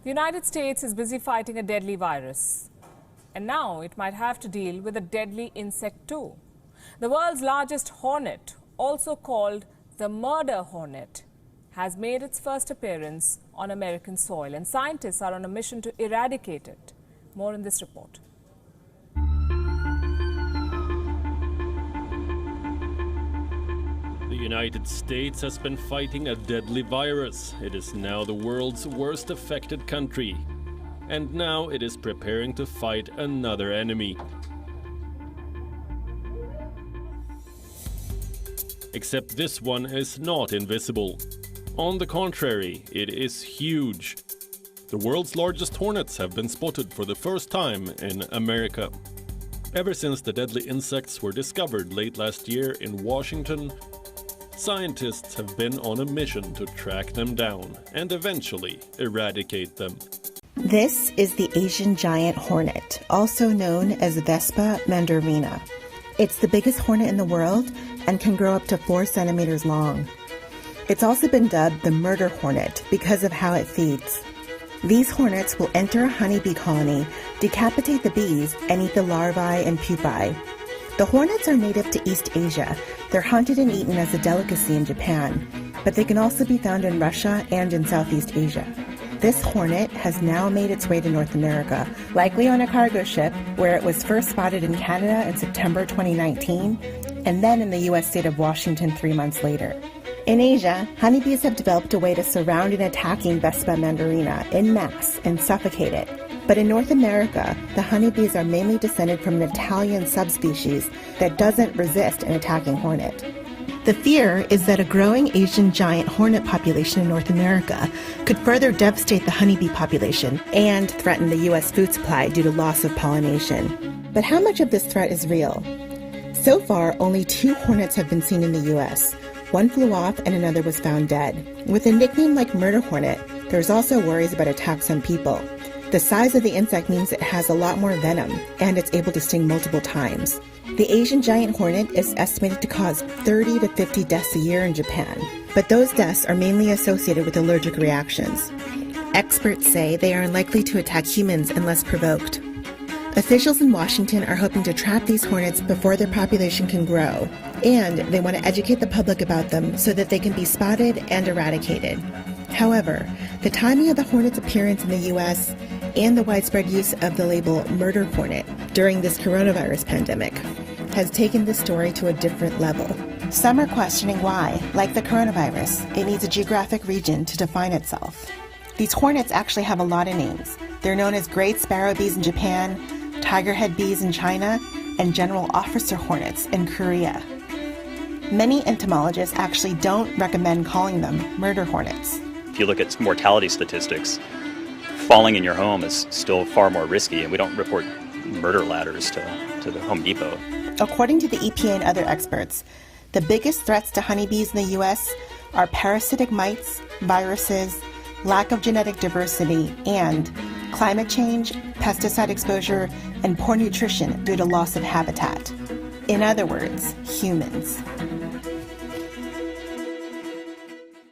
The United States is busy fighting a deadly virus. And now it might have to deal with a deadly insect too. The world's largest hornet, also called the murder hornet, has made its first appearance on American soil, and scientists are on a mission to eradicate it. More in this report. The United States has been fighting a deadly virus. It is now the world's worst affected country. And now it is preparing to fight another enemy. Except this one is not invisible. On the contrary, it is huge. The world's largest hornets have been spotted for the first time in America. Ever since the deadly insects were discovered late last year in Washington, scientists have been on a mission to track them down and eventually eradicate them. This is the Asian giant hornet, also known as Vespa mandarina. It's the biggest hornet in the world and can grow up to 4 centimeters long. It's also been dubbed the murder hornet because of how it feeds. These hornets will enter a honeybee colony, decapitate the bees, and eat the larvae and pupae. The hornets are native to East Asia. They're hunted and eaten as a delicacy in Japan, but they can also be found in Russia and in Southeast Asia. This hornet has now made its way to North America, likely on a cargo ship, where it was first spotted in Canada in September 2019, and then in the U.S. state of Washington 3 months later. In Asia, honeybees have developed a way to surround and attacking Vespa mandarina en masse and suffocate it. But in North America, the honeybees are mainly descended from an Italian subspecies that doesn't resist an attacking hornet. The fear is that a growing Asian giant hornet population in North America could further devastate the honeybee population and threaten the U.S. food supply due to loss of pollination. But how much of this threat is real? So far, only 2 hornets have been seen in the U.S. One flew off and another was found dead. With a nickname like murder hornet, there's also worries about attacks on people. The size of the insect means it has a lot more venom, and it's able to sting multiple times. The Asian giant hornet is estimated to cause 30 to 50 deaths a year in Japan, but those deaths are mainly associated with allergic reactions. Experts say they are unlikely to attack humans unless provoked. Officials in Washington are hoping to trap these hornets before their population can grow, and they want to educate the public about them so that they can be spotted and eradicated. However, the timing of the hornet's appearance in the U.S. and the widespread use of the label murder hornet during this coronavirus pandemic has taken this story to a different level. Some are questioning why, like the coronavirus, it needs a geographic region to define itself. These hornets actually have a lot of names. They're known as great sparrow bees in Japan, tigerhead bees in China, and general officer hornets in Korea. Many entomologists actually don't recommend calling them murder hornets. If you look at mortality statistics, falling in your home is still far more risky, and we don't report murder ladders to the Home Depot. According to the EPA and other experts, the biggest threats to honeybees in the U.S. are parasitic mites, viruses, lack of genetic diversity, and climate change, pesticide exposure, and poor nutrition due to loss of habitat. In other words, humans.